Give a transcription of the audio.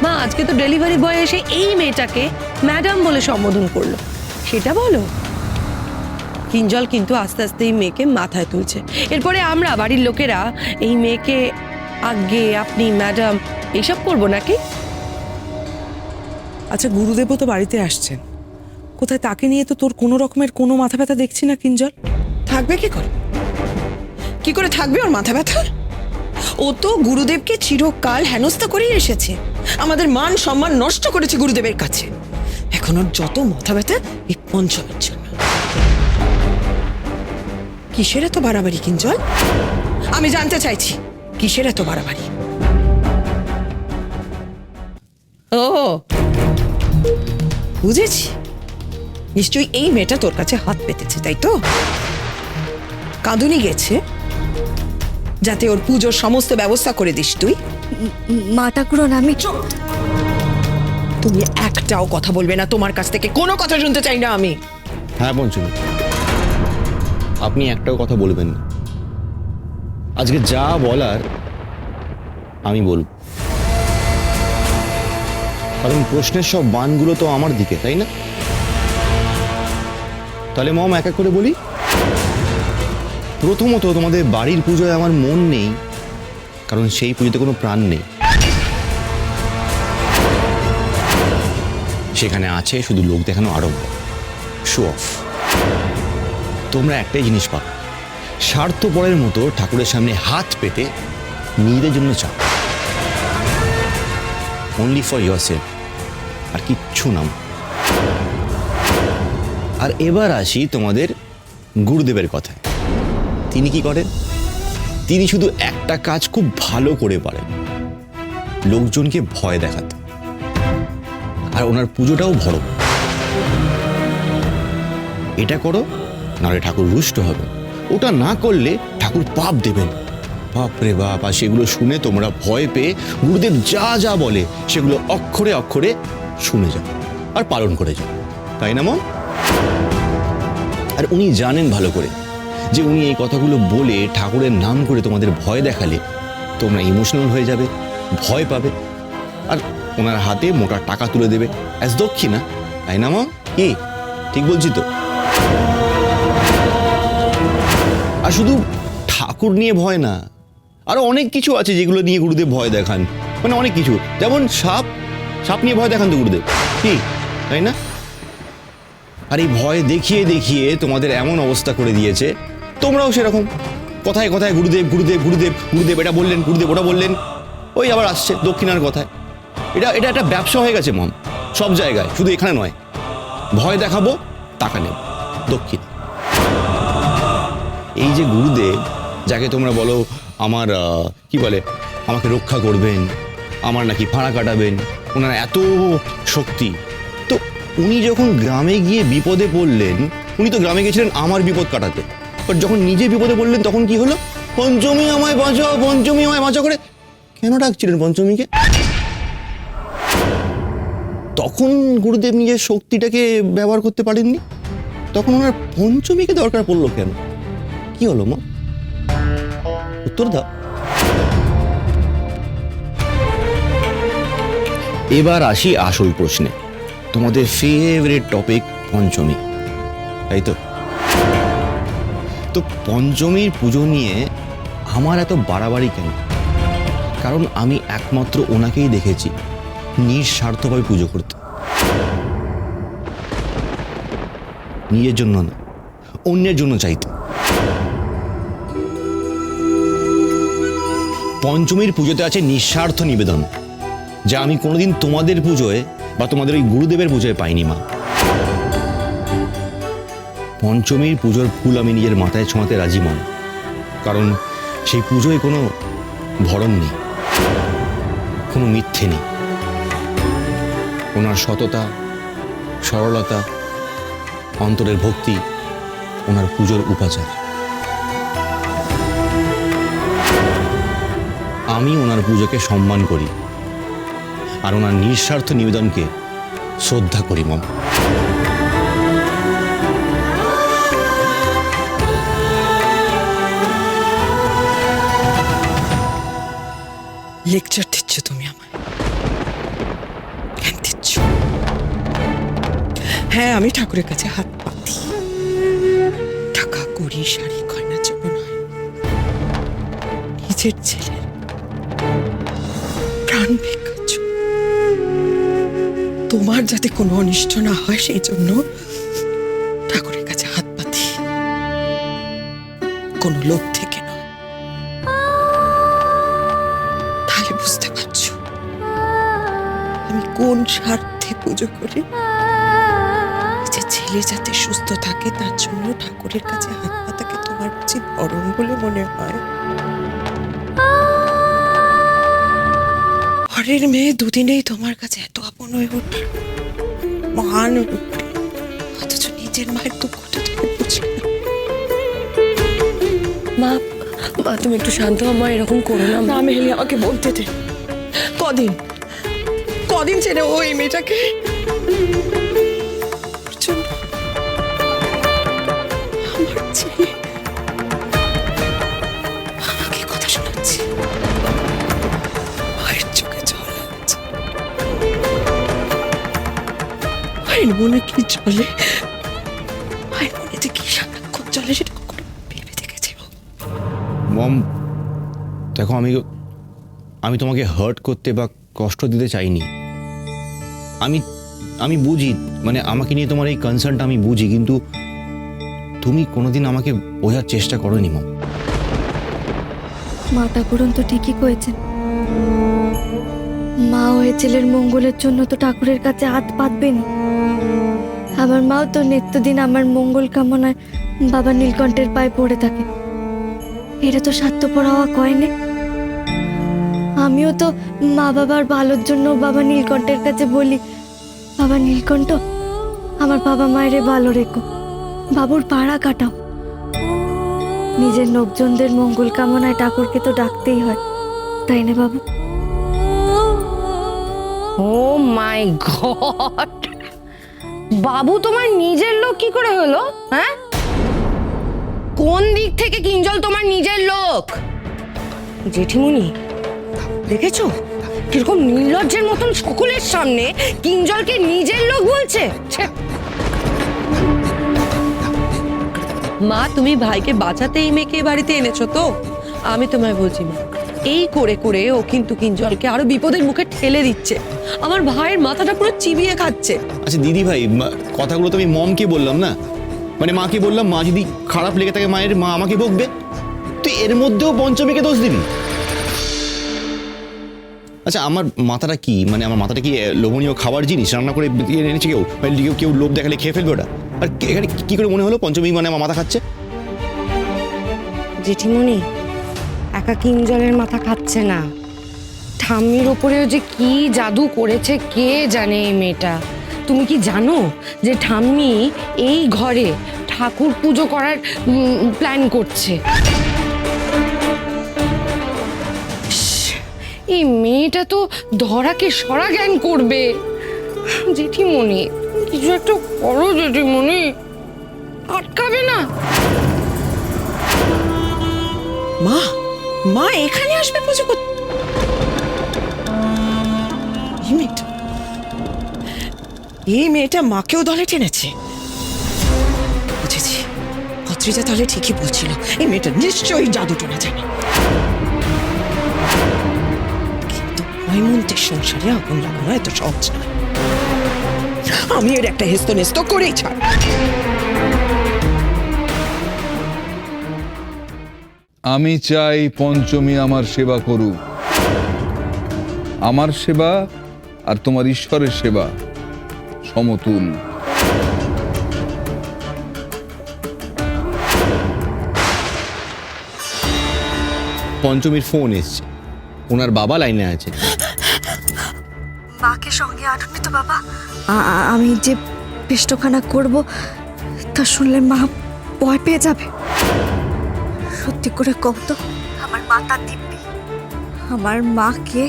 মা আজকে তো ডেলিভারি বয় এসে এই মেয়েটাকে ম্যাডাম বলে সম্বোধন করলো, সেটা বলো। কিঞ্জল কিন্তু আস্তে আস্তে এই মেয়েকে মাথায় তুলছে। এরপরে আমরা বাড়ির লোকেরা এই মেয়েকে আগে আপনি ম্যাডাম এইসব করবো নাকি? আচ্ছা, গুরুদেবও তো বাড়িতে আসছেন, কোথায় তাকে নিয়ে তো তোর কোনো রকমের কোনো মাথা ব্যথা দেখছি না কিঞ্জল। থাকবে কি করে থাকবে ওর মাথা ব্যথা? ও তো গুরুদেবকে চিরকাল হেনস্থা করেই এসেছে, আমাদের মান সম্মান নষ্ট করেছে গুরুদেবের কাছে। এখন ওর যত মাথা ব্যথা এই পঞ্চমের জন্য। কিসের এত বাড়াবাড়ি কিঞ্জল? আমি জানতে চাইছি কিসের এত বাড়াবাড়ি? ও বুঝেছি, নিশ্চয়ই এই মেয়েটা তোর কাছে হাত পেতেছে, তাই তো? কাঁদুনি গেছে যাতে ওর পুজোর সমস্ত ব্যবস্থা করে দিস তুই। মা ঠাকুরন, আমি তুমি একটাও কথা বলবে না, তোমার কাছ থেকে কোনো কথা শুনতে চাই না আমি। হ্যাঁ পঞ্চমী, আপনি একটাও কথা বলবেন না। আজকে যা বলার আমি বলব, কারণ প্রশ্নের সব বানগুলো তো আমার দিকে, তাই না? তাহলে মম এক এক করে বলি। প্রথমত, তোমাদের বাড়ির পুজোয় আমার মন নেই, কারণ সেই পুজোতে কোনো প্রাণ নেই। সেখানে আছে শুধু লোক দেখানো আড়ম্বর, শো অফ। তোমরা একটাই জিনিস পাও, স্বার্থপরের মতো ঠাকুরের সামনে হাত পেতে নিজেদের জন্য চাও, অনলি ফর ইয়োর সেলফ, আর কিচ্ছু নাম। আর এবার আসি তোমাদের গুরুদেবের কথায়। তিনি কি করেন? তিনি শুধু একটা কাজ খুব ভালো করে পারেন, লোকজনকে ভয় দেখাতে। আর ওনার পুজোটাও বড়। এটা করো, নাহলে ঠাকুর রুষ্ট হবে। ওটা না করলে ঠাকুর পাপ দেবেন। বাপ রে বাপ! আর সেগুলো শুনে তোমরা ভয় পেয়ে গুরুদেব যা যা বলে সেগুলো অক্ষরে অক্ষরে শুনে যাও আর পালন করে যাও, তাই না মম? আর উনি জানেন ভালো করে যে উনি এই কথাগুলো বলে ঠাকুরের নাম করে তোমাদের ভয় দেখালে তোমরা ইমোশনাল হয়ে যাবে, ভয় পাবে, আর ওনার হাতে মোটা টাকা তুলে দেবে অ্যাজ দক্ষিণা, তাই না মম? কি ঠিক বলছি তো? আর শুধু ঠাকুর নিয়ে ভয় না, আরো অনেক কিছু আছে যেগুলো নিয়ে গুরুদেব ভয় দেখান। মানে অনেক কিছু, যেমন সাপ নিয়ে ভয় দেখান তো গুরুদেব, কি তাই না? আর এই ভয় দেখিয়ে দেখিয়ে তোমাদের এমন অবস্থা করে দিয়েছে, তোমরাও সেরকম কথায় কথায় গুরুদেব গুরুদেব গুরুদেব গুরুদেব, এটা বললেন, গুরুদেব ওটা বললেন, ওই আবার আসছে দক্ষিণার কথায়। এটা একটা ব্যবসা হয়ে গেছে মম, সব জায়গায়, শুধু এখানে নয়। ভয় দেখাবো, টাকা নেব, দক্ষিণ। এই যে গুরুদেব, যাকে তোমরা বলো আমার কি বলে, আমাকে রক্ষা করবেন, আমার নাকি ফাঁড়া কাটাবেন, ওনার এত শক্তি, তো উনি যখন গ্রামে গিয়ে বিপদে পড়লেন, উনি তো গ্রামে গেছিলেন আমার বিপদ কাটাতে, বাট যখন নিজে বিপদে পড়লেন তখন কি হলো? পঞ্চমী আমায় বাঁচাও, পঞ্চমী আমায় বাঁচাও করে কেন ডাকছিলেন পঞ্চমীকে? তখন গুরুদেব নিজের শক্তিটাকে ব্যবহার করতে পারেননি, তখন ওনার পঞ্চমীকে দরকার পড়লো কেন? কি হলো মা? উত্তর দাও। এবার আসি আসল প্রশ্নে, তোমাদের ফেভারিট টপিক পঞ্চমী, তাই তো? তো পঞ্চমীর পুজো নিয়ে আমার এত বাড়াবাড়ি কেন? কারণ আমি একমাত্র ওনাকেই দেখেছি নিঃস্বার্থভাবে পুজো করতে, নিজের জন্য না, অন্যের জন্য চাইতে। পঞ্চমীর পুজোতে আছে নিঃস্বার্থ নিবেদন, যা আমি কোনোদিন তোমাদের পুজোয় বা তোমাদের ওই গুরুদেবের পুজোয় পাইনি মা। পঞ্চমীর পুজোর ফুল আমি নিজের মাথায় ছোঁয়াতে রাজি মন, কারণ সেই পুজোয় কোনো ভরণ নেই, কোনো মিথ্যে নেই। ওনার সততা, সরলতা, অন্তরের ভক্তি ওনার পুজোর উপাচার। আমি ওনার পুজোকে সম্মান করি আর ওনার নিঃস্বার্থ নিবেদনকে শ্রদ্ধা করি মম। লেকচার দিচ্ছ তুমি আমায়? হ্যাঁ, আমি ঠাকুরের কাছে হাত পাতি। টাকা কড়ি শাড়ি গয়নার জন্য নয়, নিজের ছেলের প্রাণ ভিক্ষার জন্য। তোমার যাতে কোনো অনিষ্ট না হয় সেই জন্য ঠাকুরের কাছে হাত পাতি, কোনো লোভ থেকে নয়। তাহলে বুঝতে পারছো আমি কোন স্বার্থে পুজো করি? যে ছেলে যাতে সুস্থ থাকে তার জন্য ঠাকুরের কাছে হাত পাতাকে তোমার কাছে ধর্ম বলে মনে হয়। ঘরের মেয়ে দুদিনেই তোমার কাছে এত আপন হয়ে উঠল, মহান হয়ে উঠল, অথচ নিজের মায়ের দুঃখটা তুমি বুঝলে না। মা মা তুমি একটু শান্ত হও মা, এরকম করো না মা। না মেহেলি, আমাকে বলতে দে। কদিন কদিন ছেড়ে ওই মেয়েটাকে প্রচন্ড আমার ছেলে আমাকে কথা শোনাচ্ছে, মায়ের চোখে জল আসছে, মায়ের মনে কি চলে, মায়ের মনে যে কি সারাক্ষণ চলে সেটা কখনো ভেবে দেখেছি? মম, দেখো আমি তোমাকে হার্ট করতে বা কষ্ট দিতে চাইনি। আমি বুঝি, মানে আমাকে নিয়ে তোমার এই কনসার্নটা আমি বুঝি, কিন্তু তুমি কোনোদিন আমাকে বোঝার চেষ্টা করোনি মম। মা ঠাকুরন তো ঠিকই কয়েছেন, মা হয়ে ছেলের মঙ্গলের জন্য তো ঠাকুরের কাছে হাত পাতবেনি। আমার মাও তো নিত্যদিন আমার মঙ্গল কামনায় বাবা নীলকণ্ঠের পায়ে পড়ে থাকে। এটা তো স্বার্থপর হওয়া কয়নি। আমিও তো মা বাবার ভালোর জন্য বাবা নীলকণ্ঠের কাছে বলি, বাবা নীলকণ্ঠ আমার বাবা মায়ের ভালো রেখো, বাবুর পাড়া কাটাও। নিজের লোকজনদের মঙ্গল কামনায় ঠাকুরকে তো ডাকতেই হয়, তাই না বাবু? ও মাই গড, বাবু তোমার নিজের লোক কি করে হলো? হ্যাঁ, কোন দিক থেকে কিঞ্জল তোমার নিজের লোক? জেঠিমুনি দেখেছো কিরকম নির্লজ্জের মতন সকলের সামনে কিঞ্জলকে নিজের লোক বলছে? ছে! মা তুমি ভাইকে বাঁচাতে এই মেয়েকে এ বাড়িতে এনেছো তো? আমি তোমায় বলছি মা, এই করে করে ও কিন্তু কিঞ্জলকে আরো বিপদের মুখে ঠেলে দিচ্ছে, আমার ভাইয়ের মাথাটা পুরো চিবিয়ে খাচ্ছে। আচ্ছা দিদি ভাই, কথাগুলো তো আমি মমকে বললাম না, মানে মাকে বললাম। মা যদি খারাপ লেগে থাকে মায়ের, মা আমাকে বকবে। তুই এর মধ্যেও পঞ্চমীকে দোষ দিবি? আচ্ছা আমার মাথাটা কি, মানে আমার মাথাটা কি লোভনীয় খাবার জিনিস রান্না করে এনেছে কেউ? কেউ লোভ দেখালে খেয়ে ফেলবে ওটা? আর এখানে কি করে মনে হলো পঞ্চমী মানে আমার মাথা খাচ্ছে? জেঠিমুনি একা কিঞ্জলের মাথা খাচ্ছে না, ঠাম্মির ওপরেও যে কি জাদু করেছে কে জানে এই মেয়েটা। তুমি কি জানো যে ঠাম্মি এই ঘরে ঠাকুর পুজো করার প্ল্যান করছে? এই মেয়েটা তো ধরাকে সরা জ্ঞান করবে। জেঠিমুনি কিছু একটা করো জেঠিমুনি, আটকাবে না? মা মা এখানে আসবে পুজো করতে? এই মেয়েটা মাকেও দলে টেনেছে। বুঝেছি, পত্রিজা তাহলে ঠিকই বলছিল, এই মেয়েটা নিশ্চয়ই জাদু টোনা জানে। কিন্তু হৈমন্তের সংসারে আগুন লাগানো এত সহজ নয়। আমি এর একটা হেস্ত নেস্ত করেই ছাড়। আমি চাই পঞ্চমী আমার সেবা করুক। আমার সেবা আর তোমার ঈশ্বরের সেবা সমতুল। পঞ্চমীর ফোন এসছে, ওনার বাবা লাইনে আছে। মাকে সঙ্গে আনুনি তো বাবা? আমি যে পেষ্টখানা করব তা শুনলে মা ভয় পেয়ে যাবে। সত্যি করে কও তো, আমার মাতা দিব্যি আমার মাকে।